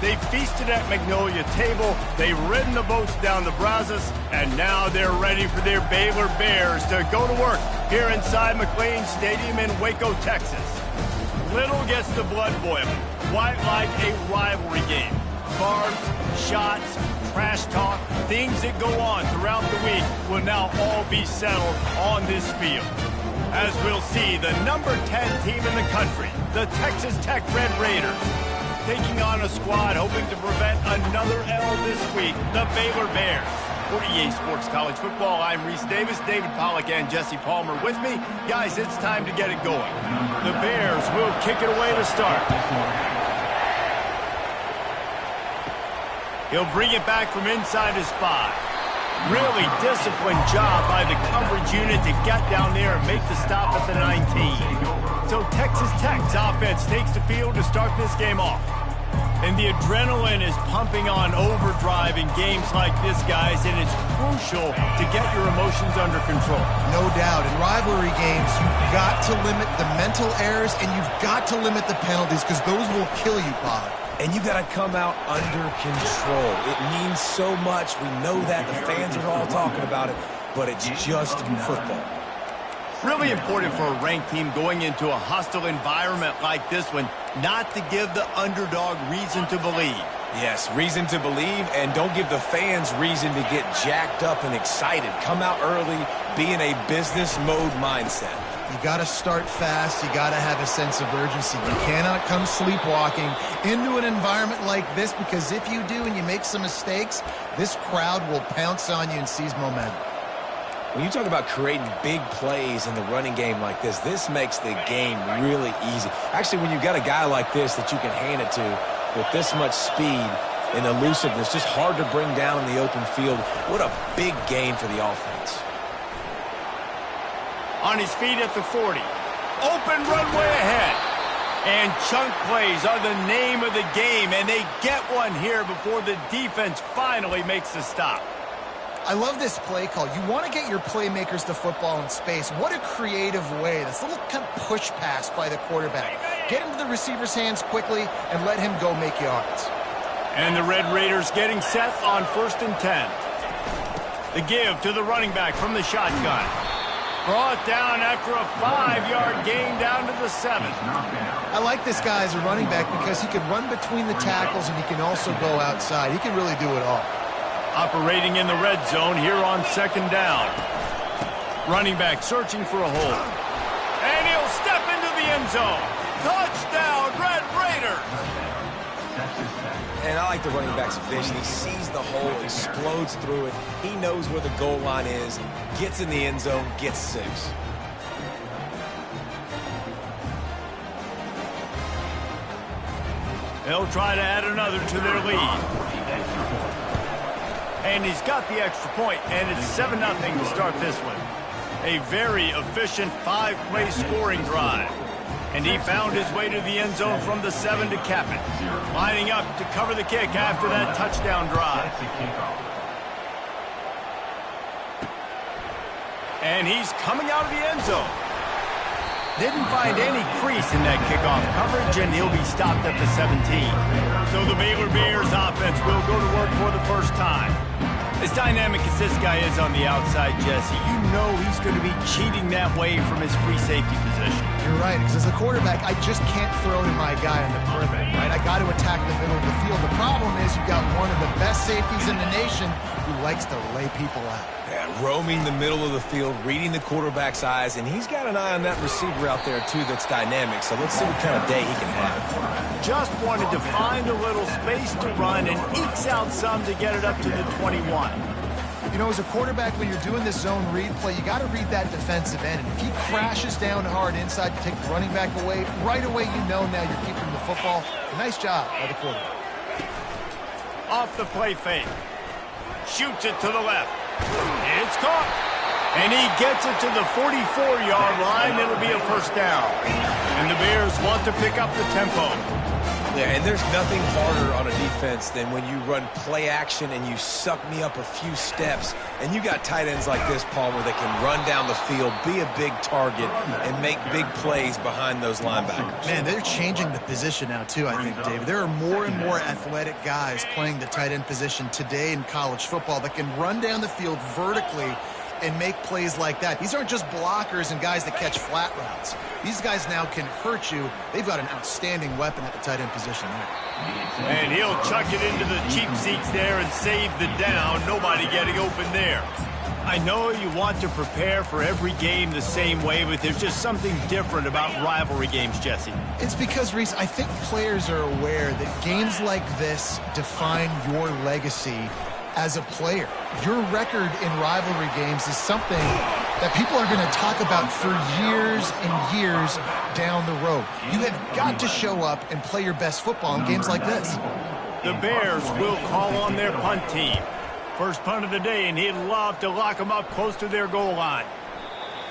They feasted at Magnolia Table, they've ridden the boats down to Brazos, and now they're ready for their Baylor Bears to go to work here inside McLean Stadium in Waco, Texas. Little gets the blood boiling, quite like a rivalry game. Barbs, shots, trash talk, things that go on throughout the week will now all be settled on this field. As we'll see, the number 10 team in the country, the Texas Tech Red Raiders, taking on a squad hoping to prevent another L this week, the Baylor Bears. For EA Sports College Football, I'm Reese Davis, David Pollack, and Jesse Palmer with me. Guys, it's time to get it going. The Bears will kick it away to start. He'll bring it back from inside his 5. Really disciplined job by the coverage unit to get down there and make the stop at the 19. So Texas Tech's offense takes the field to start this game off. And the adrenaline is pumping on overdrive in games like this, guys, and it's crucial to get your emotions under control. No doubt. In rivalry games, you've got to limit the mental errors and you've got to limit the penalties because those will kill you, Bob. And you got to come out under control. It means so much. We know that. The fans are all talking about it, but it's just football. Really important for a ranked team going into a hostile environment like this one, not to give the underdog reason to believe. Yes, reason to believe, and don't give the fans reason to get jacked up and excited. Come out early, be in a business mode mindset. You got to start fast. You got to have a sense of urgency. You cannot come sleepwalking into an environment like this because if you do and you make some mistakes, this crowd will pounce on you and seize momentum. When you talk about creating big plays in the running game like this makes the game really easy. Actually, when you've got a guy like this that you can hand it to with this much speed and elusiveness, just hard to bring down in the open field, what a big gain for the offense. On his feet at the 40. Open runway ahead. And chunk plays are the name of the game, and they get one here before the defense finally makes the stop. I love this play call. You want to get your playmakers to football in space. What a creative way. This little kind of push pass by the quarterback. Get into the receiver's hands quickly and let him go make yards. And the Red Raiders getting set on 1st and 10. The give to the running back from the shotgun. Brought down after a 5-yard gain down to the 7. I like this guy as a running back because he can run between the tackles and he can also go outside. He can really do it all. Operating in the red zone here on 2nd down. Running back searching for a hole. And he'll step into the end zone. Touchdown, Red Raiders! And I like the running back's vision. He sees the hole, explodes through it. He knows where the goal line is, gets in the end zone, gets 6. They'll try to add another to their lead. And he's got the extra point, and it's 7-0 to start this one. A very efficient 5-play scoring drive. And he found his way to the end zone from the 7 to cap it. Lining up to cover the kick after that touchdown drive. And he's coming out of the end zone. Didn't find any crease in that kickoff coverage, and he'll be stopped at the 17. So the Baylor Bears offense will go to work for the first time. As dynamic as this guy is on the outside, Jesse, you know he's going to be cheating that way from his free safety position. You're right, because as a quarterback, I just can't throw to my guy on the perimeter, right? I got to attack the middle of the field. The problem is you've got one of the best safeties in the nation who likes to lay people out. Yeah, roaming the middle of the field, reading the quarterback's eyes, and he's got an eye on that receiver out there, too, that's dynamic. So let's see what kind of day he can have. Just wanted to find a little space to run and ekes out some to get it up to the 21. You know, as a quarterback, when you're doing this zone read play, you got to read that defensive end. And if he crashes down hard inside to take the running back away, right away you know now you're keeping the football. Nice job by the quarterback. Off the play fake. Shoots it to the left. It's caught. And he gets it to the 44-yard line. It'll be a first down. And the Bears want to pick up the tempo. Yeah, and there's nothing harder on a defense than when you run play action and you suck me up a few steps, and you got tight ends like this, Palmer, that can run down the field, be a big target, and make big plays behind those linebackers. Man, they're changing the position now, too, I think, David. There are more and more athletic guys playing the tight end position today in college football that can run down the field vertically and make plays like that. These aren't just blockers and guys that catch flat routes. These guys now can hurt you. They've got an outstanding weapon at the tight end position there. And he'll chuck it into the cheap seats there and save the down. Nobody getting open there. I know you want to prepare for every game the same way, but there's just something different about rivalry games, Jesse. It's because, Reese, I think players are aware that games like this define your legacy as a player. Your record in rivalry games is something that people are going to talk about for years and years down the road. You have got to show up and play your best football in games like this. The Bears will call on their punt team. First punt of the day, and he'd love to lock them up close to their goal line.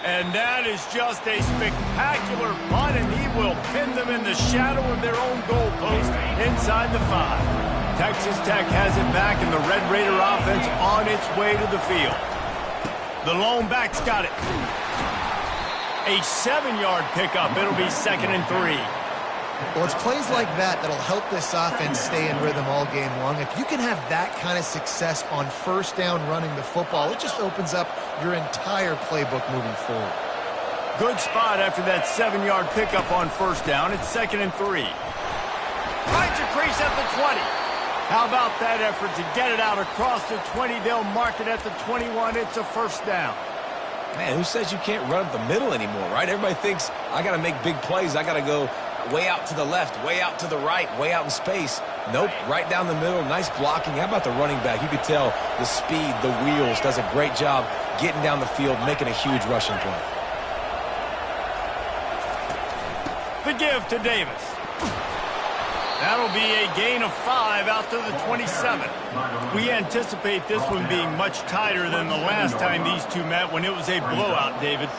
And that is just a spectacular punt, and he will pin them in the shadow of their own goal post inside the 5. Texas Tech has it back, and the Red Raider offense on its way to the field. The lone back's got it. A 7-yard pickup. It'll be 2nd and 3. Well, it's plays like that that'll help this offense stay in rhythm all game long. If you can have that kind of success on first down running the football, it just opens up your entire playbook moving forward. Good spot after that 7-yard pickup on first down. It's 2nd and 3. Finds a crease at the 20. How about that effort to get it out across the 20? They'll mark it at the 21. It's a first down. Man, who says you can't run up the middle anymore, right? Everybody thinks I got to make big plays. I got to go way out to the left, way out to the right, way out in space. Nope, right down the middle. Nice blocking. How about the running back? You could tell the speed, the wheels, does a great job getting down the field, making a huge rushing play. The give to Davis. That'll be a gain of 5 out to the 27. We anticipate this one being much tighter than the last time these two met when it was a blowout, David.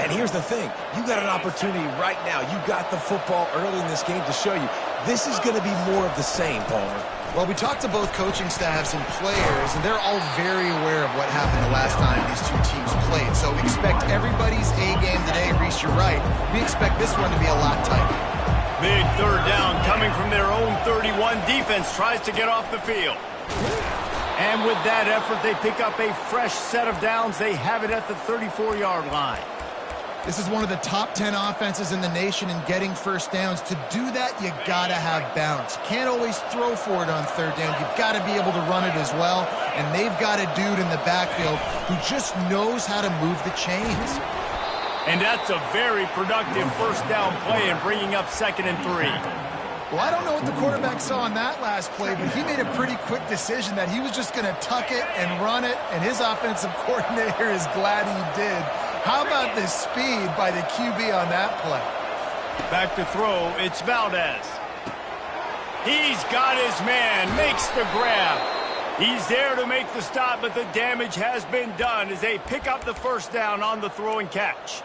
And here's the thing. You got an opportunity right now. You got the football early in this game to show you. This is going to be more of the same, Palmer. Well, we talked to both coaching staffs and players, and they're all very aware of what happened the last time these two teams played. So we expect everybody's A game today. Reese, you're right. We expect this one to be a lot tighter. Big third down coming from their own 31. Defense tries to get off the field. And with that effort, they pick up a fresh set of downs. They have it at the 34-yard line. This is one of the top 10 offenses in the nation in getting first downs. To do that, you got to have balance. You can't always throw for it on third down. You've got to be able to run it as well. And they've got a dude in the backfield who just knows how to move the chains. And that's a very productive first down play and bringing up 2nd and 3. Well, I don't know what the quarterback saw on that last play, but he made a pretty quick decision that he was just going to tuck it and run it, and his offensive coordinator is glad he did. How about the speed by the QB on that play? Back to throw, it's Valdez. He's got his man, makes the grab. He's there to make the stop, but the damage has been done as they pick up the first down on the throw and catch.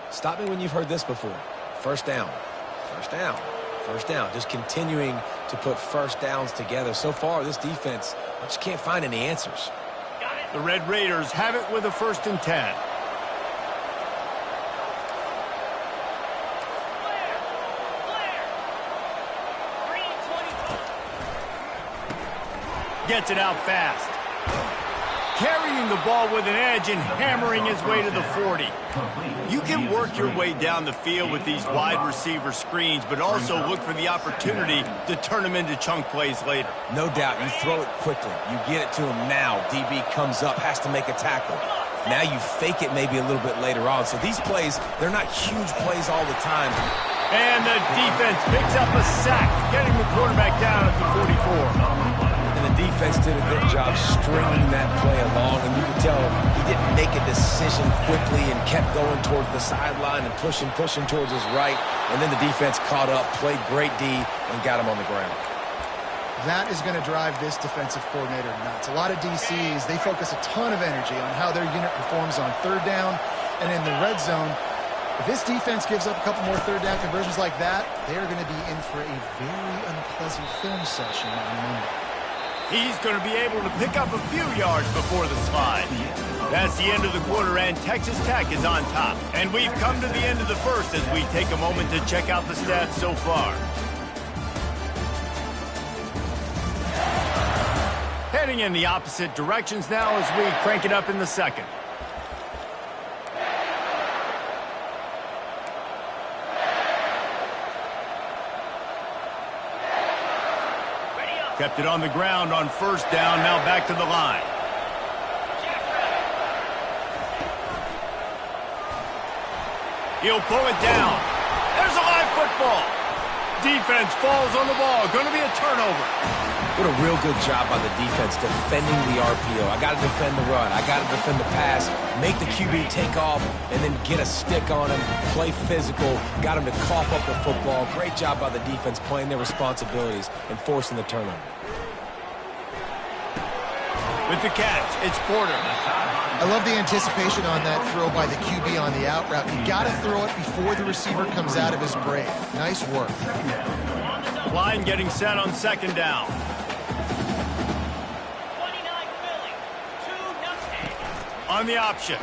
Stop me when you've heard this before. First down, first down, first down. Just continuing to put first downs together. So far, this defense, I just can't find any answers. The Red Raiders have it with a 1st and 10. Gets it out fast. Carrying the ball with an edge and hammering his way to the 40. You can work your way down the field with these wide receiver screens, but also look for the opportunity to turn them into chunk plays later. No doubt. You throw it quickly. You get it to him now. DB comes up, has to make a tackle. Now you fake it maybe a little bit later on. So these plays, they're not huge plays all the time. And the defense picks up a sack, getting the quarterback down at the 44. And the defense did a good job stringing that play along, and you can tell he didn't make a decision quickly and kept going towards the sideline and pushing towards his right, and then the defense caught up, played great D, and got him on the ground. That is going to drive this defensive coordinator nuts. A lot of DCs, they focus a ton of energy on how their unit performs on third down and in the red zone. If this defense gives up a couple more third down conversions like that, they are going to be in for a very unpleasant film session on Monday. He's going to be able to pick up a few yards before the slide. That's the end of the quarter, and Texas Tech is on top. And we've come to the end of the first as we take a moment to check out the stats so far. Heading in the opposite directions now as we crank it up in the second. Kept it on the ground on first down, now back to the line. He'll pull it down. There's a live football. Defense falls on the ball. Going to be a turnover. What a real good job by the defense defending the RPO. I got to defend the run. I got to defend the pass. Make the QB take off and then get a stick on him. Play physical. Got him to cough up the football. Great job by the defense playing their responsibilities and forcing the turnover. With the catch, it's Porter. I love the anticipation on that throw by the QB on the out route. You got to throw it before the receiver comes out of his break. Nice work. Line getting set on second down. On the option.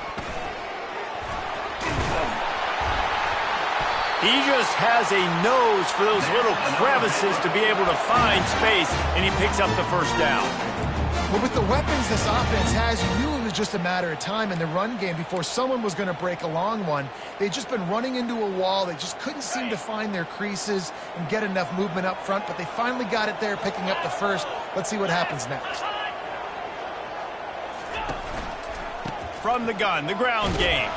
He just has a nose for those little crevices to be able to find space, and he picks up the first down. But with the weapons this offense has, you knew it was just a matter of time in the run game before someone was going to break a long one. They'd just been running into a wall. They just couldn't seem to find their creases and get enough movement up front, but they finally got it there, picking up the first. Let's see what happens next. From the gun, the ground game.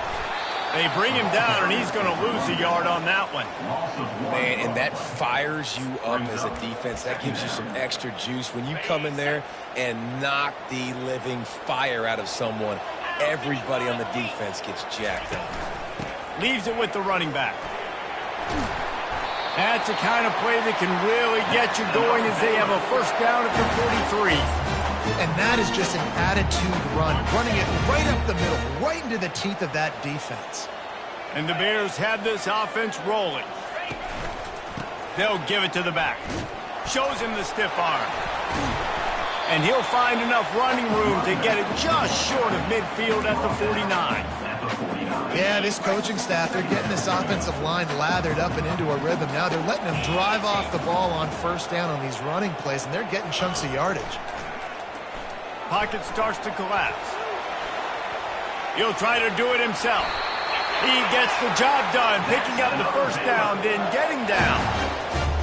They bring him down, and he's going to lose a yard on that one. Man, and that fires you up as a defense. That gives you some extra juice. When you come in there and knock the living fire out of someone, everybody on the defense gets jacked up. Leaves it with the running back. That's the kind of play that can really get you going as they have a first down at the 43. And that is just an attitude run, running it right up the middle, right into the teeth of that defense. And the Bears have this offense rolling. They'll give it to the back. Shows him the stiff arm. And he'll find enough running room to get it just short of midfield at the 49. Yeah, this coaching staff, they're getting this offensive line lathered up and into a rhythm. Now they're letting them drive off the ball on first down on these running plays, and they're getting chunks of yardage. Pocket starts to collapse. He'll try to do it himself. He gets the job done, picking up the first down, then getting down.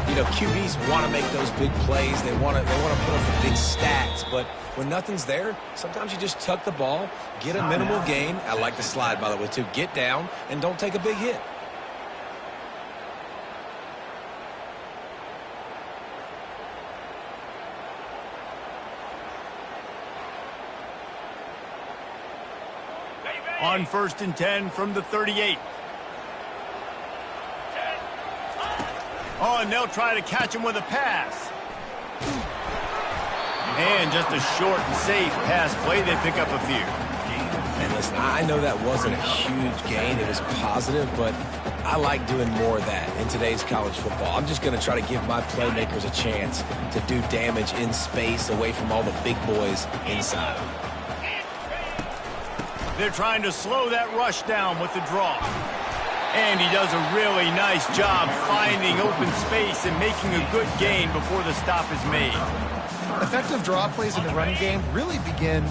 You know, QBs want to make those big plays. They want to put up the big stats, but when nothing's there, sometimes you just tuck the ball, get a minimal gain. I like the slide, by the way, too. Get down and don't take a big hit. On 1st and 10 from the 38. Oh, and they'll try to catch him with a pass. And just a short and safe pass play. They pick up a few. And listen, I know that wasn't a huge gain. It was positive, but I like doing more of that in today's college football. I'm just going to try to give my playmakers a chance to do damage in space away from all the big boys inside. They're trying to slow that rush down with the draw. And he does a really nice job finding open space and making a good gain before the stop is made. Effective draw plays in the running game really begin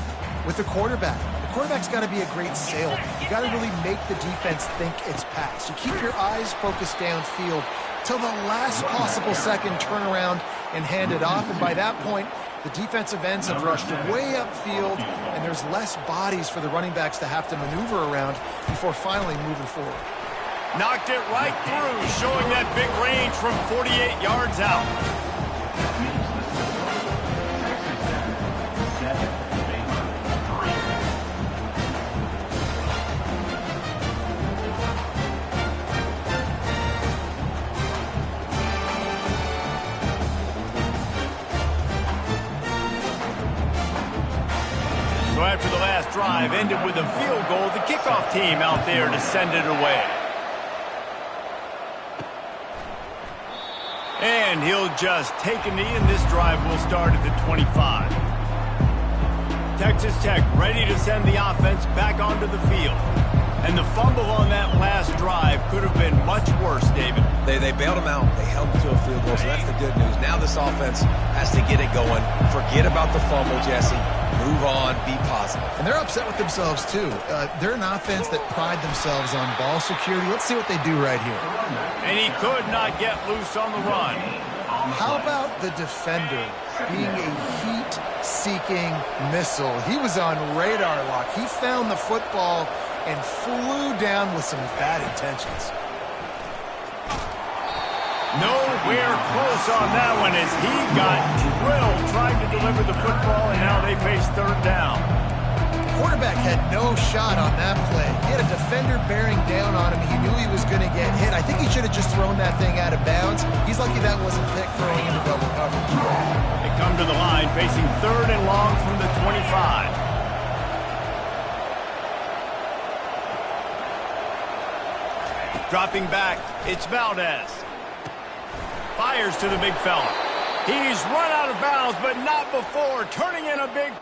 with the quarterback. The quarterback's got to be a great salesman. You got to really make the defense think it's pass. You keep your eyes focused downfield till the last possible second, turn around and hand it off. And by that point, the defensive ends have rushed way upfield, and there's less bodies for the running backs to have to maneuver around before finally moving forward. Knocked it right through, showing that big range from 48 yards out. So after the last drive ended with a field goal, the kickoff team out there to send it away. And he'll just take a knee, and this drive will start at the 25. Texas Tech ready to send the offense back onto the field. And the fumble on that last drive could have been much worse, David. They bailed him out. They held him to a field goal, so that's the good news. Now this offense has to get it going. Forget about the fumble, Jesse. Move on. Be positive. And they're upset with themselves, too. They're an offense that pride themselves on ball security. Let's see what they do right here. And he could not get loose on the run. How about the defender being a heat-seeking missile? He was on radar lock. He found the football and flew down with some bad intentions. Nowhere close on that one as he got drilled trying to deliver the football, and now they face third down. Quarterback had no shot on that play. He had a defender bearing down on him. He knew he was going to get hit. I think he should have just thrown that thing out of bounds. He's lucky that wasn't picked throwing into double coverage. They come to the line facing third and long from the 25. Dropping back, it's Valdez. Fires to the big fella. He's run out of bounds, but not before turning in a big...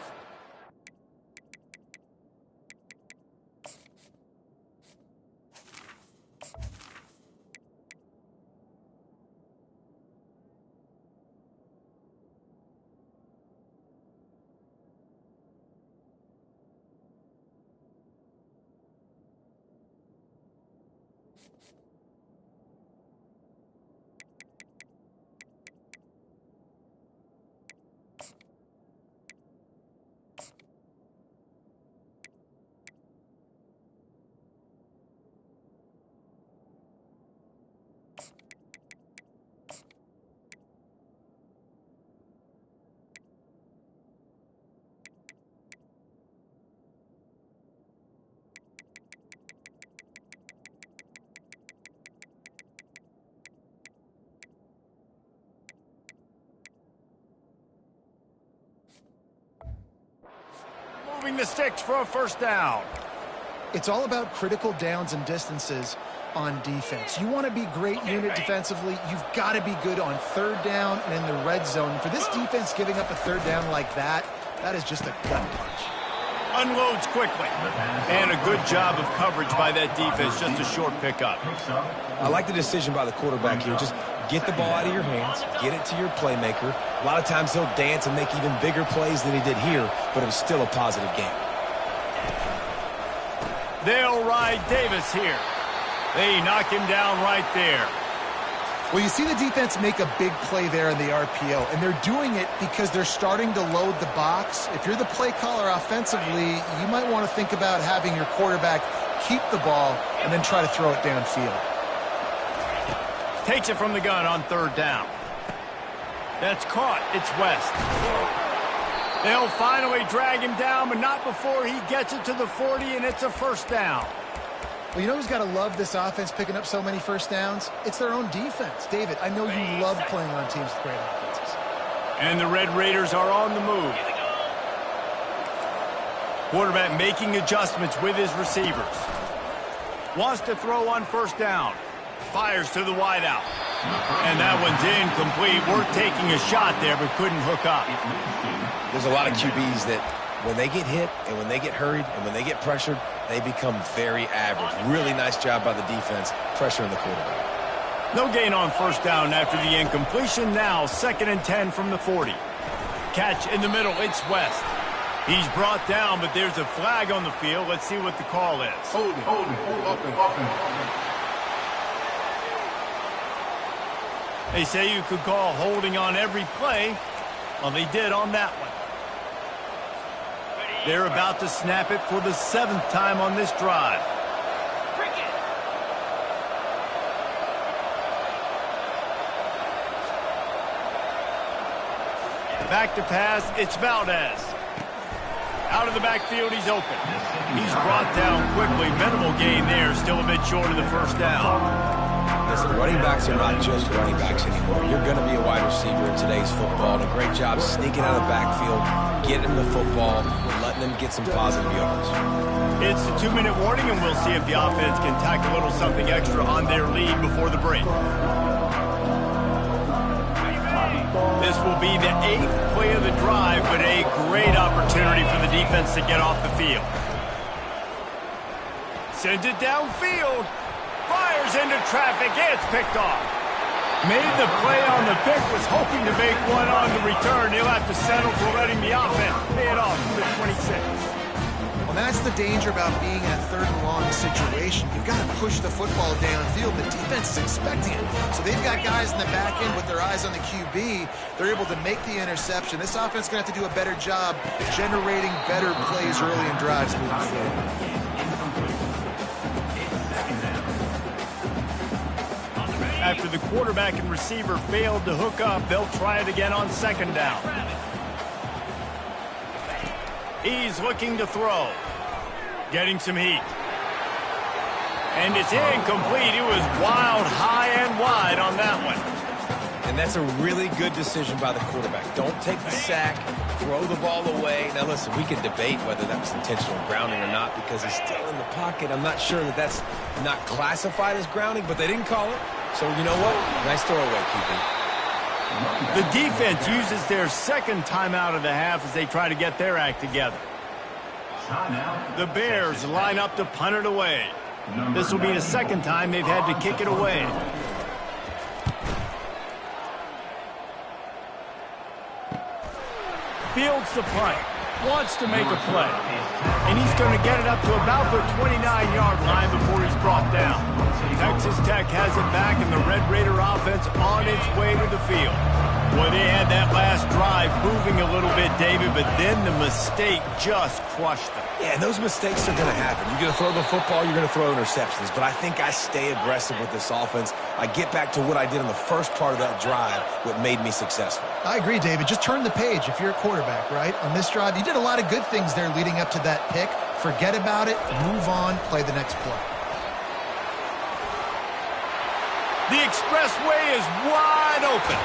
Moving the sticks for a first down. It's all about critical downs and distances on defense. You want to be great unit defensively. You've got to be good on third down and in the red zone. For this defense giving up a third down like that, that is just a gut punch. Unloads quickly. And a good job of coverage by that defense. Just a short pickup. I like the decision by the quarterback here. Just get the ball out of your hands. Get it to your playmaker. A lot of times he'll dance and make even bigger plays than he did here, but it was still a positive game. They'll ride Davis here. They knock him down right there. Well, you see the defense make a big play there in the RPO, and they're doing it because they're starting to load the box. If you're the play caller offensively, you might want to think about having your quarterback keep the ball and then try to throw it downfield. Takes it from the gun on third down. That's caught. It's West. They'll finally drag him down, but not before he gets it to the 40, and it's a first down. Well, you know who's got to love this offense picking up so many first downs? It's their own defense. David, I know you love playing on teams with great offenses. And the Red Raiders are on the move. Quarterback making adjustments with his receivers. Wants to throw on first down. Fires to the wideout. And that one's incomplete. We're taking a shot there, but couldn't hook up. There's a lot of QBs that when they get hit and when they get hurried and when they get pressured, they become very average. Really nice job by the defense, pressuring the quarterback. No gain on first down after the incompletion. Now 2nd and 10 from the 40. Catch in the middle. It's West. He's brought down, but there's a flag on the field. Let's see what the call is. Hold up. They say you could call holding on every play. Well, they did on that one. They're about to snap it for the 7th time on this drive. Back to pass, it's Valdez. Out of the backfield, he's open. He's brought down quickly. Minimal gain there, still a bit short of the first down. Listen, running backs are not just running backs anymore. You're going to be a wide receiver in today's football. And a great job sneaking out of the backfield, getting the football, and letting them get some positive yards. It's the 2-minute warning, and we'll see if the offense can tack a little something extra on their lead before the break. This will be the 8th play of the drive, but a great opportunity for the defense to get off the field. Sends it downfield. Fires into traffic. It's picked off. Made the play on the pick, was hoping to make one on the return. He'll have to settle for letting the offense pay it off to the 26. Well, that's the danger about being in a third and long situation. You've got to push the football downfield. The defense is expecting it. So they've got guys in the back end with their eyes on the QB. They're able to make the interception. This offense is going to have to do a better job generating better plays early in drives moving forward. After the quarterback and receiver failed to hook up, they'll try it again on 2nd down. He's looking to throw. Getting some heat. And it's incomplete. It was wild, high and wide on that one. And that's a really good decision by the quarterback. Don't take the sack, throw the ball away. Now, listen, we can debate whether that was intentional grounding or not because he's still in the pocket. I'm not sure that that's not classified as grounding, but they didn't call it. So, you know what? Nice throwaway, QB. The defense uses their 2nd timeout of the half as they try to get their act together. The Bears line up to punt it away. This will be the 2nd time they've had to kick it away. Fields the punt. Wants to make a play. And he's going to get it up to about the 29-yard line before he's brought down. Texas Tech has it back, and the Red Raider offense on its way to the field. Boy, they had that last drive moving a little bit, David, but then the mistake just crushed them. Yeah, and those mistakes are going to happen. You're going to throw the football, you're going to throw interceptions. But I think I stay aggressive with this offense. I get back to what I did in the first part of that drive, what made me successful. I agree, David. Just turn the page if you're a quarterback, right? On this drive, you did a lot of good things there leading up to that pick. Forget about it, move on, play the next play. The expressway is wide open.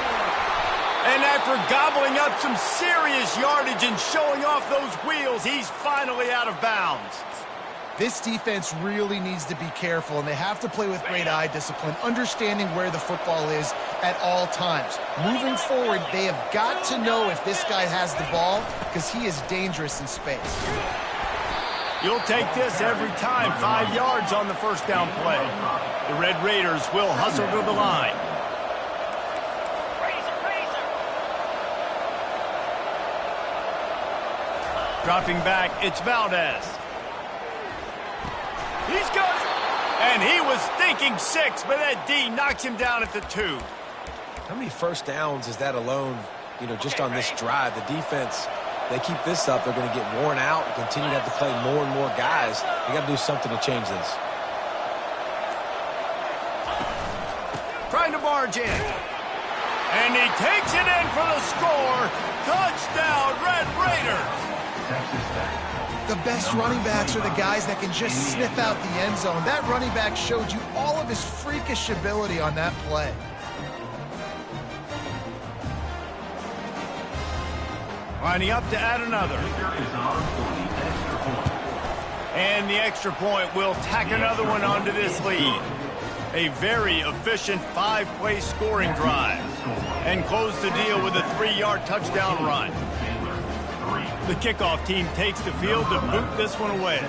And after gobbling up some serious yardage and showing off those wheels, he's finally out of bounds. This defense really needs to be careful, and they have to play with great eye discipline, understanding where the football is at all times. Moving forward, they have got to know if this guy has the ball because he is dangerous in space. You'll take this every time. 5 yards on the 1st down play. The Red Raiders will hustle to the line. Dropping back, it's Valdez. He's got it. And he was thinking 6, but that D knocks him down at the 2. How many 1st downs is that alone, just on this drive? The defense, they keep this up, they're going to get worn out and continue to have to play more and more guys. They got to do something to change this. Trying to barge in. And he takes it in for the score. Touchdown, Red Raiders. The best running backs are the guys that can just sniff out the end zone. That running back showed you all of his freakish ability on that play. Lining up to add another. And the extra point will tack another one onto this lead. A very efficient 5-play scoring drive. And close the deal with a 3-yard touchdown run. The kickoff team takes the field to boot this one away.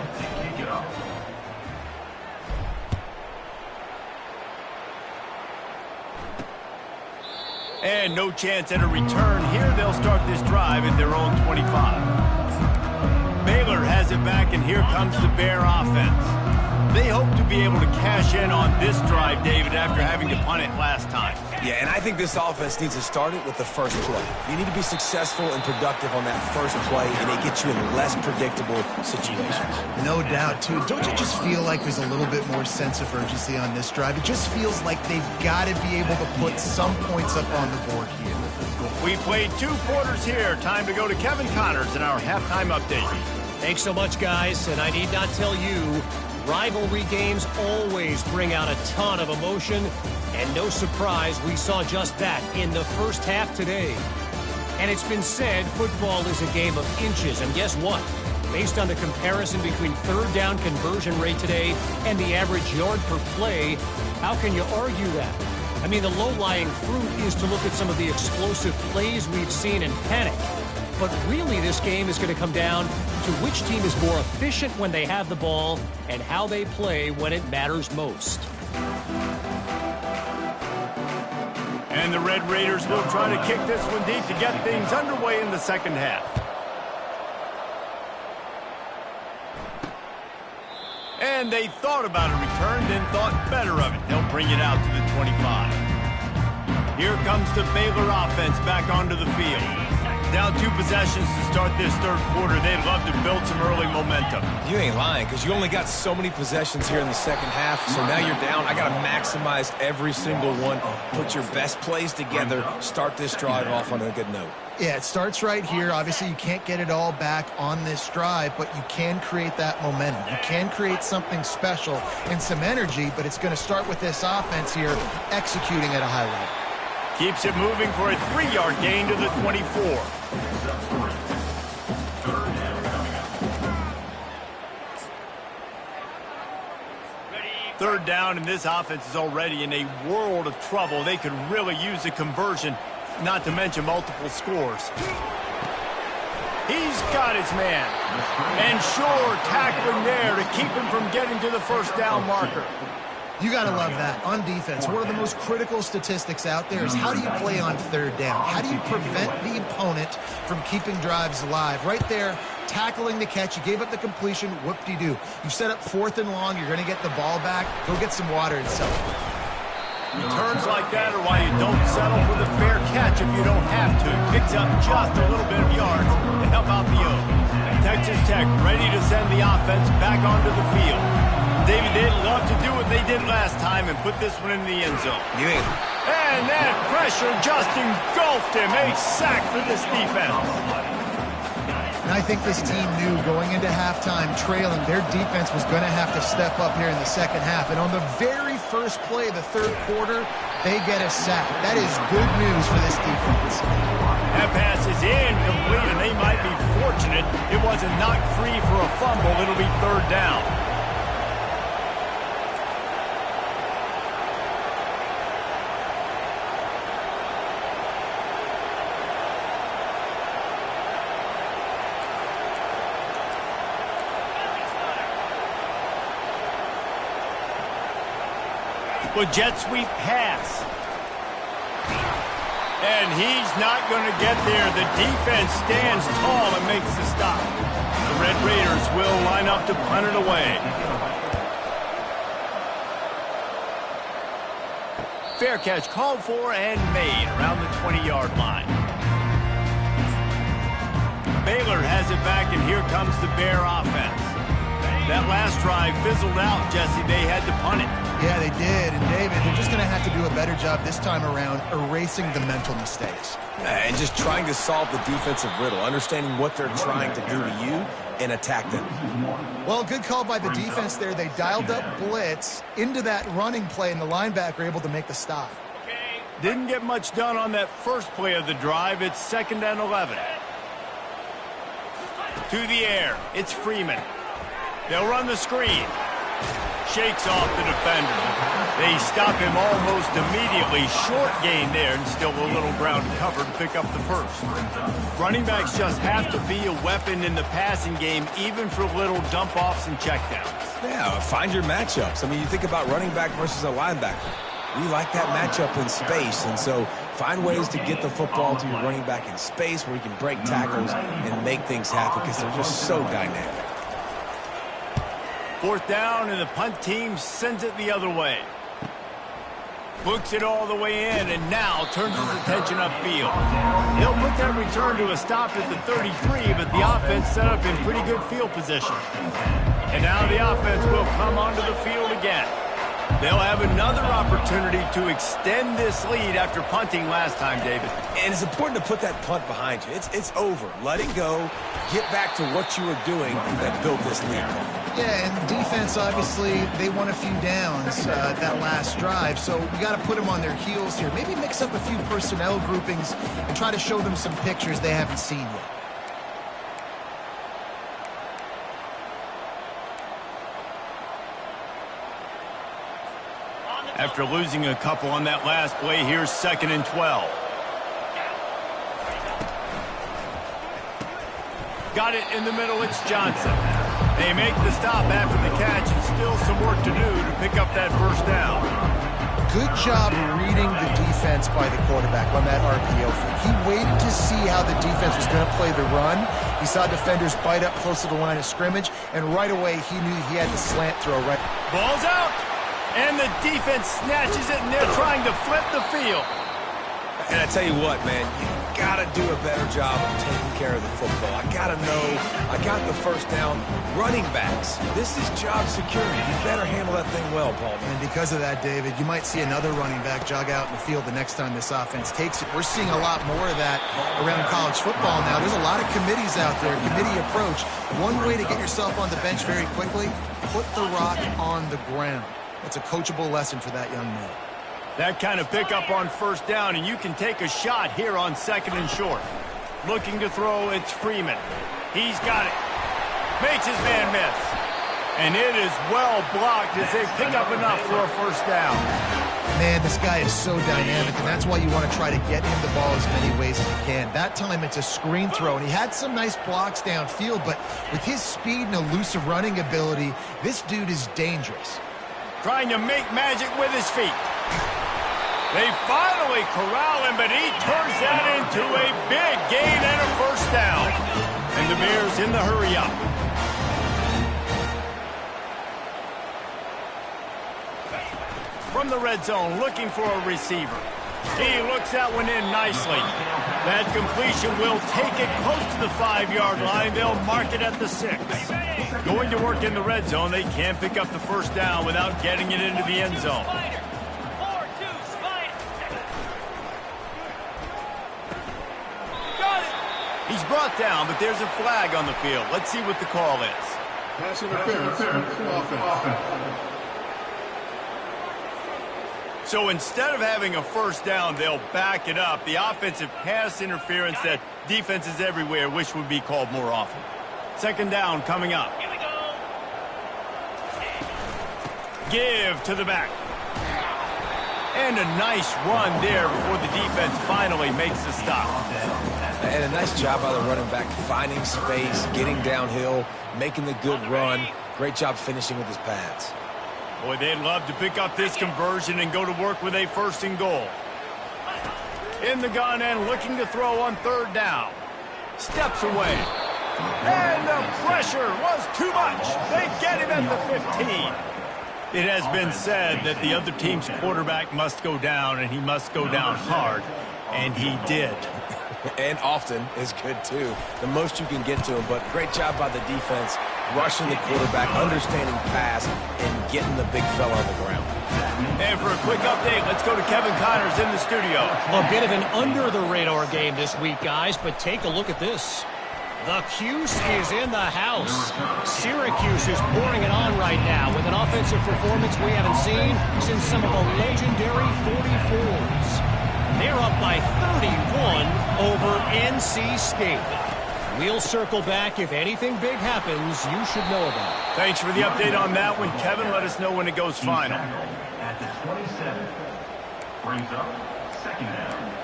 And no chance at a return. Here they'll start this drive at their own 25. Baylor has it back, and here comes the Bear offense. They hope to be able to cash in on this drive, David, after having to punt it last time. Yeah, and I think this offense needs to start it with the first play. You need to be successful and productive on that first play, and it gets you in less predictable situations. No doubt, too. Don't you just feel like there's a little bit more sense of urgency on this drive? It just feels like they've got to be able to put some points up on the board here. We played 2 quarters here. Time to go to Kevin Connors in our halftime update. Thanks so much, guys, and I need not tell you, rivalry games always bring out a ton of emotion, and no surprise, we saw just that in the first half today. And it's been said football is a game of inches, and guess what? Based on the comparison between 3rd down conversion rate today and the average yard per play, how can you argue that? I mean, the low-lying fruit is to look at some of the explosive plays we've seen and panic. But really, this game is going to come down to which team is more efficient when they have the ball and how they play when it matters most. And the Red Raiders will try to kick this one deep to get things underway in the second half. And they thought about a return, then thought better of it. They'll bring it out to the 25. Here comes the Baylor offense back onto the field. Down 2 possessions to start this third quarter. They'd love to build some early momentum. You ain't lying, because you only got so many possessions here in the second half, so now you're down. I got to maximize every single one. Put your best plays together. Start this drive off on a good note. Yeah, it starts right here. Obviously, you can't get it all back on this drive, but you can create that momentum. You can create something special and some energy, but it's going to start with this offense here executing at a high level. Keeps it moving for a 3-yard gain to the 24. Third down, and this offense is already in a world of trouble. They could really use a conversion, not to mention multiple scores. He's got his man. And sure, tackling there to keep him from getting to the first down marker. You got to love that. On defense, one of the most critical statistics out there is how do you play on third down? How do you prevent the opponent from keeping drives alive? Right there, tackling the catch. You gave up the completion. Whoop-de-doo. You set up 4th and long. You're going to get the ball back. Go get some water and celebrate. Returns like that are why you don't settle for the fair catch if you don't have to. Picks up just a little bit of yards to help out the O's. Texas Tech ready to send the offense back onto the field. David, they'd love to do what they did last time and put this one in the end zone. And that pressure just engulfed him. A sack for this defense. And I think this team knew going into halftime trailing, their defense was going to have to step up here in the second half. And on the very first play of the third quarter, they get a sack. That is good news for this defense. That pass is incomplete, and they might be fortunate it wasn't knocked free for a fumble. It'll be third down. With jet sweep pass. And he's not going to get there. The defense stands tall and makes the stop. The Red Raiders will line up to punt it away. Fair catch called for and made around the 20-yard line. Baylor has it back, and here comes the Bear offense. That last drive fizzled out, Jesse. They had to punt it. Yeah, they did. And, David, they're just going to have to do a better job this time around erasing the mental mistakes. And just trying to solve the defensive riddle, understanding what they're trying to do to you and attack them. Well, good call by the defense there. They dialed up blitz into that running play, and the linebacker able to make the stop. Didn't get much done on that first play of the drive. It's 2nd and 11. To the air. It's Freeman. They'll run the screen. Shakes off the defender. They stop him almost immediately. Short gain there, and still a little ground cover to pick up the first. Running backs just have to be a weapon in the passing game, even for little dump-offs and checkdowns. Yeah, find your matchups. I mean, you think about running back versus a linebacker. We like that matchup in space, and so find ways to get the football to your running back in space where you can break tackles and make things happen because they're just so dynamic. 4th down, and the punt team sends it the other way. Books it all the way in, and now turns his attention upfield. He'll put that return to a stop at the 33, but the offense set up in pretty good field position. And now the offense will come onto the field again. They'll have another opportunity to extend this lead after punting last time, David. And it's important to put that punt behind you. It's over. Let it go. Get back to what you were doing that built this lead. Yeah, and defense, obviously, they won a few downs that last drive, so you got to put them on their heels here. Maybe mix up a few personnel groupings and try to show them some pictures they haven't seen yet. After losing a couple on that last play, here's 2nd and 12. Got it in the middle, it's Johnson. They make the stop after the catch, and still some work to do to pick up that first down. Good job reading the defense by the quarterback on that RPO fake. He waited to see how the defense was going to play the run. He saw defenders bite up close to the line of scrimmage, and right away he knew he had the slant throw right. Ball's out, and the defense snatches it, and they're trying to flip the field. And I tell you what, man, you got to do a better job of taking care of the football. I got to know I got the first down. Running backs, this is job security. You better handle that thing well, Paul. And because of that, David, you might see another running back jog out in the field the next time this offense takes it. We're seeing a lot more of that around college football now. There's a lot of committees out there, committee approach. One way to get yourself on the bench very quickly, put the rock on the ground. That's a coachable lesson for that young man. That kind of pickup on first down, and you can take a shot here on 2nd and short. Looking to throw, it's Freeman. He's got it. Makes his man miss. And it is well blocked as they pick up enough for a first down. Man, this guy is so dynamic, and that's why you want to try to get him the ball as many ways as you can. That time it's a screen throw, and he had some nice blocks downfield, but with his speed and elusive running ability, this dude is dangerous. Trying to make magic with his feet. They finally corral him, but he turns that into a big gain and a first down. And the Bears in the hurry up. From the red zone, looking for a receiver. He looks that one in nicely. That completion will take it close to the 5-yard line. They'll mark it at the 6. Going to work in the red zone, they can't pick up the first down without getting it into the end zone. He's brought down, but there's a flag on the field. Let's see what the call is. Pass interference. Offense. So instead of having a first down, they'll back it up. The offensive pass interference that defenses everywhere wish would be called more often. 2nd down coming up. Here we go. Give to the back. And a nice run there before the defense finally makes the stop. And a nice job by the running back, finding space, getting downhill, making the good run. Great job finishing with his pads. Boy, they'd love to pick up this conversion and go to work with a 1st and goal. In the gun and looking to throw on 3rd down. Steps away. And the pressure was too much. They get him at the 15. It has been said that the other team's quarterback must go down, and he must go down hard. And he did. And often is good, too. The most you can get to him, but great job by the defense, rushing the quarterback, understanding pass, and getting the big fella on the ground. And for a quick update, let's go to Kevin Connors in the studio. A bit of an under-the-radar game this week, guys, but take a look at this. The Cuse is in the house. Syracuse is pouring it on right now with an offensive performance we haven't seen since some of the legendary 44s. They're up by 31 over NC State. We'll circle back. If anything big happens, you should know about it. Thanks for the update on that one, Kevin. Let us know when it goes final. At the 27, brings up 2nd down.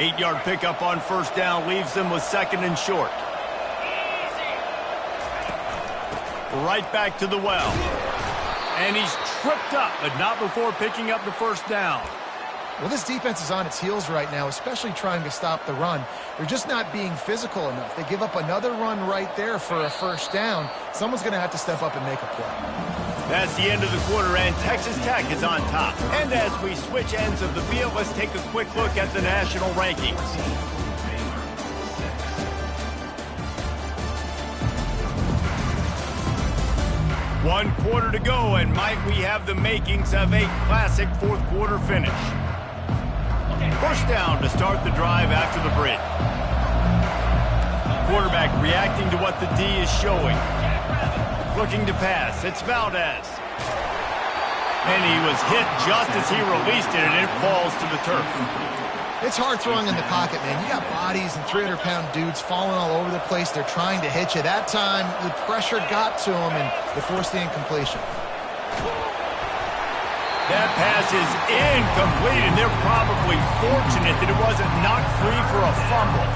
Eight-yard pickup on 1st down leaves them with 2nd and short. Right back to the well. And he's tripped up, but not before picking up the first down. Well, this defense is on its heels right now, especially trying to stop the run. They're just not being physical enough. They give up another run right there for a first down. Someone's going to have to step up and make a play. That's the end of the quarter, and Texas Tech is on top. And as we switch ends of the field, let's take a quick look at the national rankings. One quarter to go, and might we have the makings of a classic 4th quarter finish. First down to start the drive after the break. Quarterback reacting to what the D is showing. Looking to pass. It's Valdez. And he was hit just as he released it, and it falls to the turf. It's hard throwing in the pocket, man. You got bodies and 300-pound dudes falling all over the place. They're trying to hit you. That time, the pressure got to them, and they forced the incompletion. That pass is incomplete, and they're probably fortunate that it wasn't knocked free for a fumble.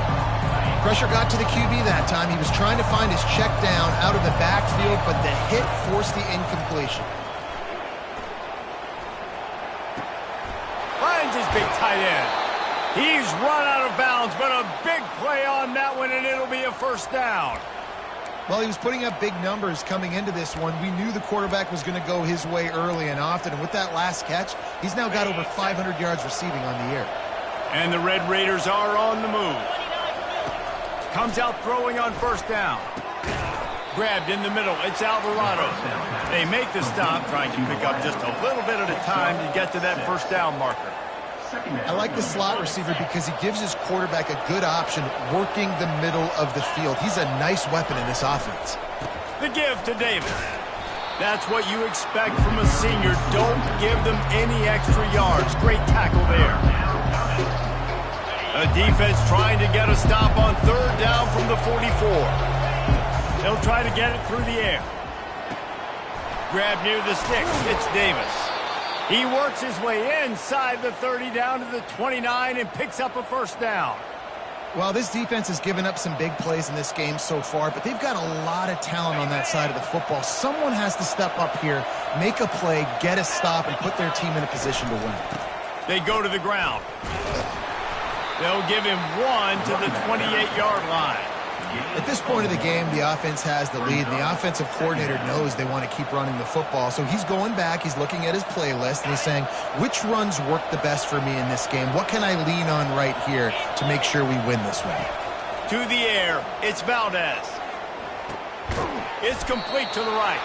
Pressure got to the QB that time. He was trying to find his check down out of the backfield, but the hit forced the incompletion. Finds his big tight end. He's run out of bounds, but a big play on that one, and it'll be a first down. Well, he was putting up big numbers coming into this one. We knew the quarterback was going to go his way early and often, and with that last catch, he's now got over 500 yards receiving on the year. And the Red Raiders are on the move. Comes out throwing on first down. Grabbed in the middle. It's Alvarado. They make the stop, trying to pick up just a little bit at a time to get to that first down marker. I like the slot receiver because he gives his quarterback a good option working the middle of the field. He's a nice weapon in this offense. The give to Davis. That's what you expect from a senior. Don't give them any extra yards. Great tackle there. A defense trying to get a stop on third down from the 44. They'll try to get it through the air. Grab near the sticks. It's Davis. He works his way inside the 30 down to the 29 and picks up a first down. Well, this defense has given up some big plays in this game so far, but they've got a lot of talent on that side of the football. Someone has to step up here, make a play, get a stop, and put their team in a position to win. They go to the ground. They'll give him one to the 28-yard line. At this point of the game, the offense has the lead, and the offensive coordinator knows they want to keep running the football. So he's going back, he's looking at his playlist, and he's saying, which runs work the best for me in this game? What can I lean on right here to make sure we win this one? To the air, it's Valdez. It's complete to the right.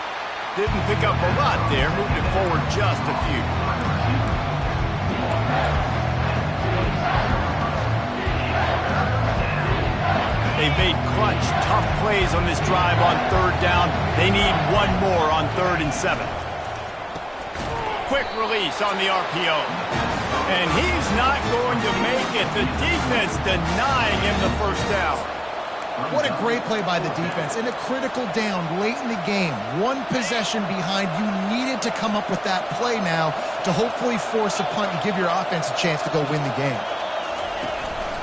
Didn't pick up a lot there, moved it forward just a few. They've made clutch, tough plays on this drive on third down. They need one more on 3rd and 7. Quick release on the RPO. And he's not going to make it. The defense denying him the first down. What a great play by the defense. In a critical down late in the game, one possession behind, you needed to come up with that play now to hopefully force a punt and give your offense a chance to go win the game.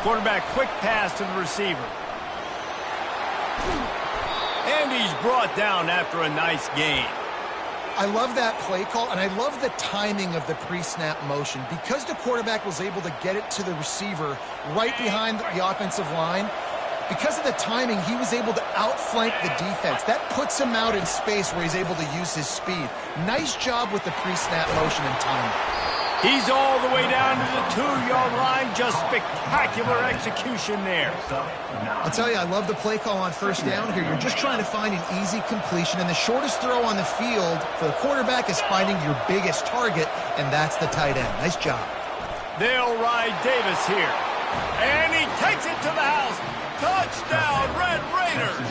Quarterback quick pass to the receiver. And he's brought down after a nice gain. I love that play call, and I love the timing of the pre-snap motion. Because the quarterback was able to get it to the receiver right behind the offensive line, because of the timing, he was able to outflank the defense. That puts him out in space where he's able to use his speed. Nice job with the pre-snap motion and timing. He's all the way down to the 2-yard line. Just spectacular execution there. I'll tell you, I love the play call on first down here. You're just trying to find an easy completion, and the shortest throw on the field for the quarterback is finding your biggest target, and that's the tight end. Nice job. They'll ride Davis here. And he takes it to the house. Touchdown, Red Raiders.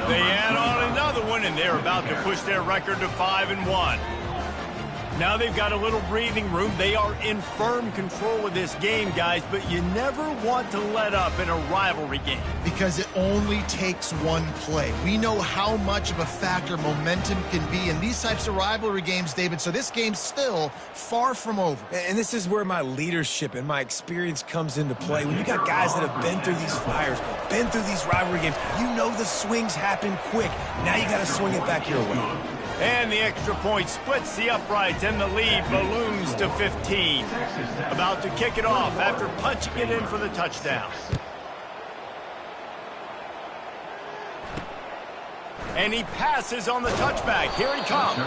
They add on another one, and they're about to push their record to 5-1. Now they've got a little breathing room. They are in firm control of this game, guys, but you never want to let up in a rivalry game. Because it only takes one play. We know how much of a factor momentum can be in these types of rivalry games, David, so this game's still far from over. And this is where my leadership and my experience comes into play. When you got guys that have been through these fires, been through these rivalry games, you know the swings happen quick. Now you got to swing it back your way. And the extra point splits the uprights, and the lead balloons to 15. About to kick it off after punching it in for the touchdown. And he passes on the touchback. Here he comes.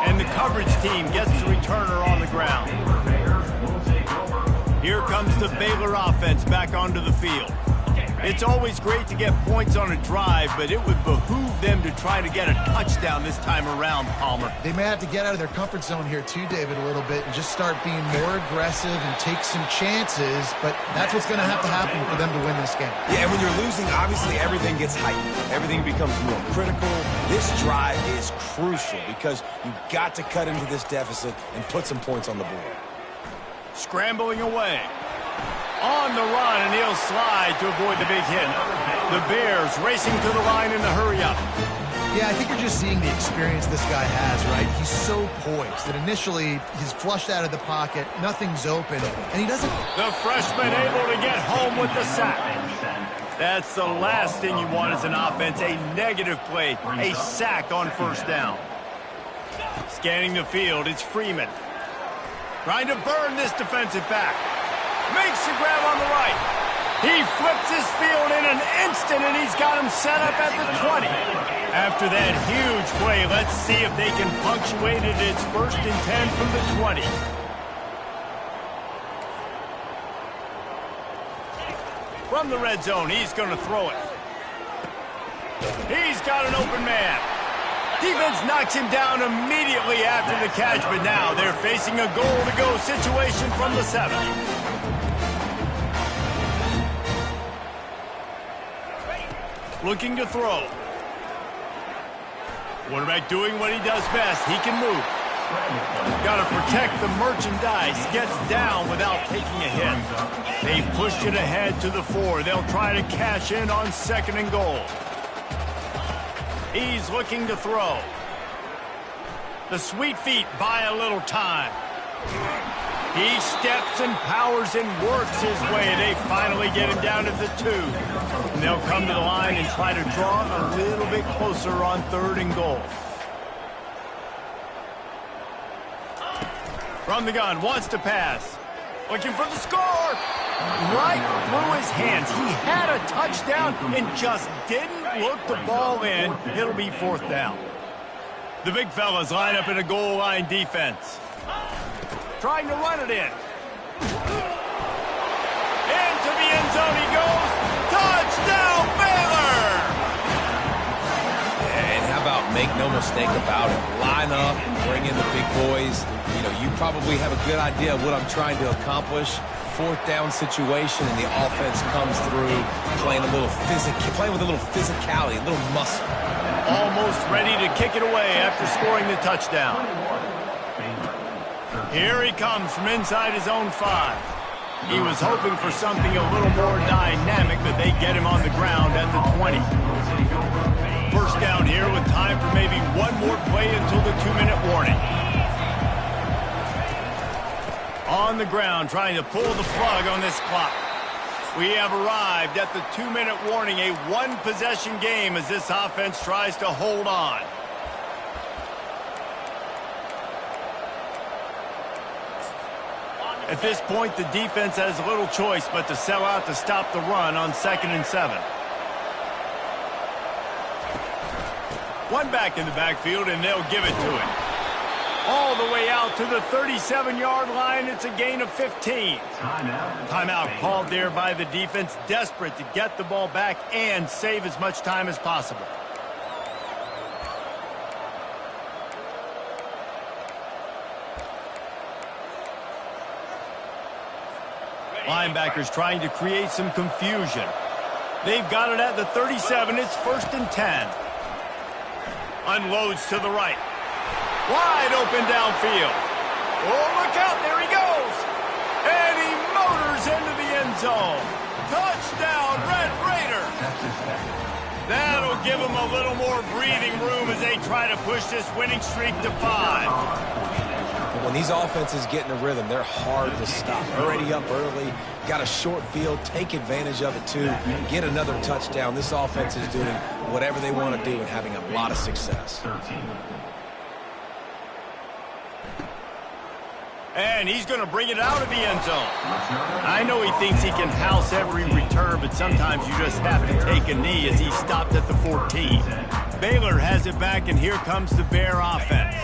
And the coverage team gets the returner on the ground. Here comes the Baylor offense back onto the field. It's always great to get points on a drive, but it would behoove them to try to get a touchdown this time around, Palmer. They may have to get out of their comfort zone here too, David, a little bit and just start being more aggressive and take some chances, but that's what's going to have to happen for them to win this game. Yeah, and when you're losing, obviously everything gets heightened. Everything becomes more critical. This drive is crucial because you've got to cut into this deficit and put some points on the board. Scrambling away. On the run, and he'll slide to avoid the big hit. The Bears racing to the line in the hurry-up. Yeah, I think you're just seeing the experience this guy has, right? He's so poised that initially he's flushed out of the pocket, nothing's open, and he doesn't... The freshman able to get home with the sack. That's the last thing you want as an offense, a negative play, a sack on first down. Scanning the field, it's Freeman. Trying to burn this defensive back. Makes the grab on the right. He flips his field in an instant, and he's got him set up at the 20. After that huge play, let's see if they can punctuate it. It's 1st and 10 from the 20. From the red zone, he's going to throw it. He's got an open man. Defense knocks him down immediately after the catch, but now they're facing a goal-to-go situation from the 7. Looking to throw. Quarterback doing what he does best. He can move. Got to protect the merchandise. Gets down without taking a hit. They pushed it ahead to the 4. They'll try to cash in on 2nd and goal. He's looking to throw. The sweet feet buy a little time. He steps and powers and works his way. They finally get him down at the 2. And they'll come to the line and try to draw a little bit closer on 3rd and goal. From the gun, wants to pass. Looking for the score. Right through his hands. He had a touchdown and just didn't look the ball in. It'll be 4th down. The big fellas line up in a goal line defense. Trying to run it in. Into the end zone he goes. Touchdown, Baylor! And how about make no mistake about it? Line up, bring in the big boys. You know, you probably have a good idea of what I'm trying to accomplish. 4th down situation, and the offense comes through playing with a little physicality, a little muscle. Almost ready to kick it away after scoring the touchdown. Here he comes from inside his own 5. He was hoping for something a little more dynamic, but they get him on the ground at the 20. 1st down here with time for maybe one more play until the 2-minute warning. On the ground, trying to pull the plug on this clock. We have arrived at the 2-minute warning, a 1-possession game as this offense tries to hold on. At this point, the defense has little choice but to sell out to stop the run on 2nd and 7. One back in the backfield, and they'll give it to him. All the way out to the 37-yard line. It's a gain of 15. Timeout called there by the defense, desperate to get the ball back and save as much time as possible. Linebackers trying to create some confusion. They've got it at the 37. It's 1st and 10. Unloads to the right. Wide open downfield. Oh, look out. There he goes. And he motors into the end zone. Touchdown, Red Raider. That'll give them a little more breathing room as they try to push this winning streak to 5. When these offenses get in a rhythm, they're hard to stop. Already up early, got a short field, take advantage of it too, get another touchdown. This offense is doing whatever they want to do and having a lot of success. And he's going to bring it out of the end zone. I know he thinks he can house every return, but sometimes you just have to take a knee as he stopped at the 14. Baylor has it back, and here comes the Bear offense.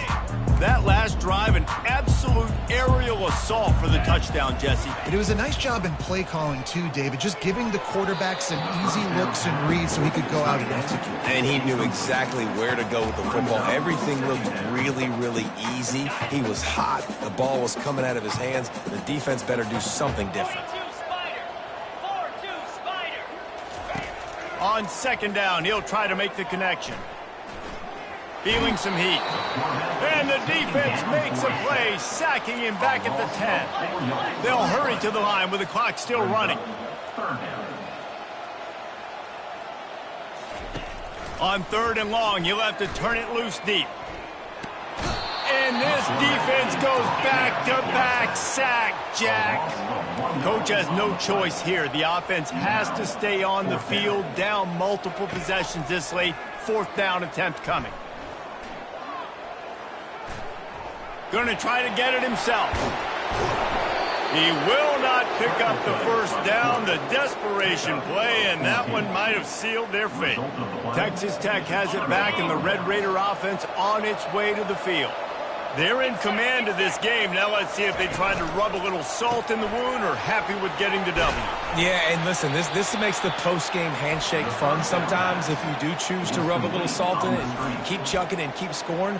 That last drive, an absolute aerial assault for the touchdown, Jesse. It was a nice job in play calling, too, David, just giving the quarterback some easy looks and reads so he could go out and execute. And he knew exactly where to go with the football. Everything looked really, really easy. He was hot. The ball was coming out of his hands. The defense better do something different. On 2nd down, he'll try to make the connection. feeling some heat. And the defense makes a play, sacking him back at the 10. They'll hurry to the line with the clock still running. On 3rd and long, you'll have to turn it loose deep. And this defense goes back-to-back sack, Jack. Coach has no choice here. The offense has to stay on the field, down multiple possessions this late. 4th down attempt coming. Going to try to get it himself. He will not pick up the 1st down. The desperation play, and that one might have sealed their fate. Texas Tech has it back, and the Red Raider offense on its way to the field. They're in command of this game. Now let's see if they try to rub a little salt in the wound or happy with getting the W. Yeah, and listen, this makes the post-game handshake fun sometimes if you do choose to rub a little salt in it and keep chucking and keep scoring.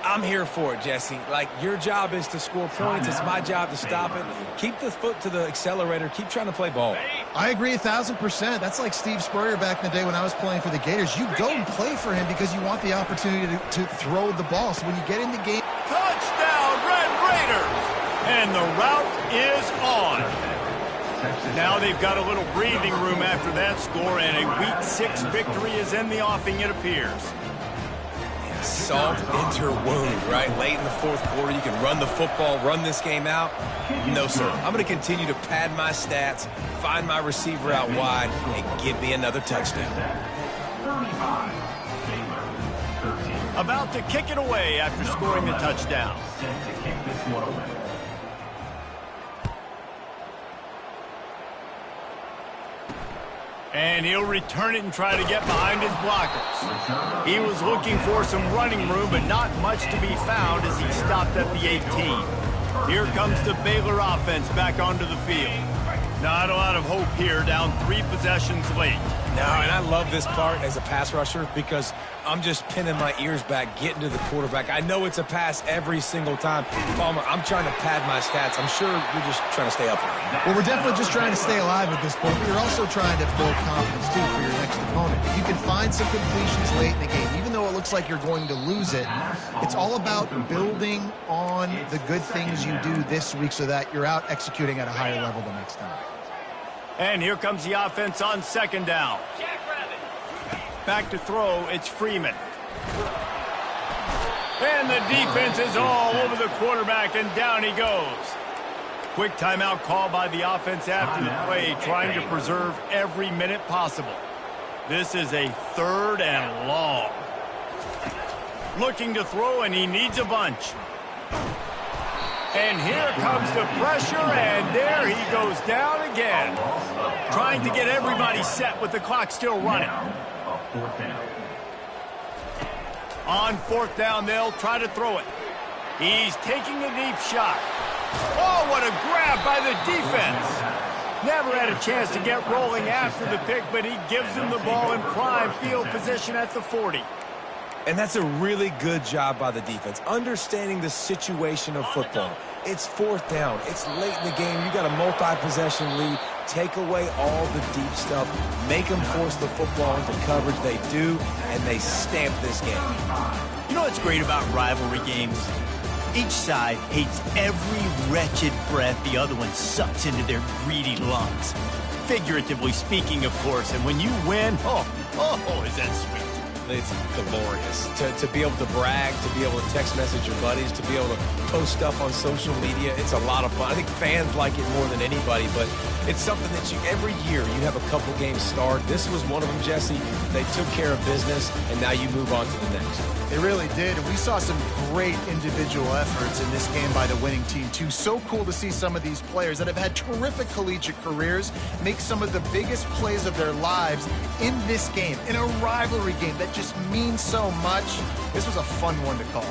I'm here for it, Jesse. Like, your job is to score points. It's my job to stop it. Keep the foot to the accelerator. Keep trying to play ball. I agree 1,000%. That's like Steve Spurrier back in the day when I was playing for the Gators. You go and play for him because you want the opportunity to throw the ball. So when you get in the game... Touchdown, Red Raiders! And the route is on. Now they've got a little breathing room after that score, and a Week 6 victory is in the offing, it appears. Salt into wound, right? Late in the 4th quarter, you can run the football, run this game out. No, sir. I'm going to continue to pad my stats, find my receiver out wide, and give me another touchdown. About to kick it away after scoring the touchdown. And he'll return it and try to get behind his blockers. He was looking for some running room, but not much to be found as he stopped at the 18. Here comes the Baylor offense back onto the field. Not a lot of hope here, down 3 possessions late. No, and I love this part as a pass rusher because I'm just pinning my ears back, getting to the quarterback. I know it's a pass every single time. Palmer, I'm trying to pad my stats. I'm sure you're just trying to stay up. Well, we're definitely just trying to stay alive at this point, but you're also trying to build confidence, too, for your next opponent. If you can find some completions late in the game, even though it looks like you're going to lose it, it's all about building on the good things you do this week so that you're out executing at a higher level the next time. And here comes the offense on 2nd down. Back to throw, it's Freeman. And the defense is all over the quarterback, and down he goes. Quick timeout call by the offense after the play, trying to preserve every minute possible. This is a 3rd and long. Looking to throw, and he needs a bunch. And here comes the pressure, and there he goes down again. Trying to get everybody set with the clock still running. On 4th down, they'll try to throw it. He's taking a deep shot. Oh, what a grab by the defense. Never had a chance to get rolling after the pick, but he gives them the ball in prime field position at the 40. And that's a really good job by the defense, understanding the situation of football. It's 4th down. It's late in the game. You got a multi-possession lead. Take away all the deep stuff. Make them force the football into coverage. They do, and they stamp this game. You know what's great about rivalry games? Each side hates every wretched breath the other one sucks into their greedy lungs. Figuratively speaking, of course. And when you win, oh, is that sweet. It's glorious to be able to brag, to be able to text message your buddies, to be able to post stuff on social media. It's a lot of fun. I think fans like it more than anybody, but it's something that every year you have a couple games start. This was one of them, Jesse. They took care of business, and now you move on to the next. They really did, and we saw some great individual efforts in this game by the winning team, too. So cool to see some of these players that have had terrific collegiate careers make some of the biggest plays of their lives in this game, in a rivalry game that just means so much. This was a fun one to call.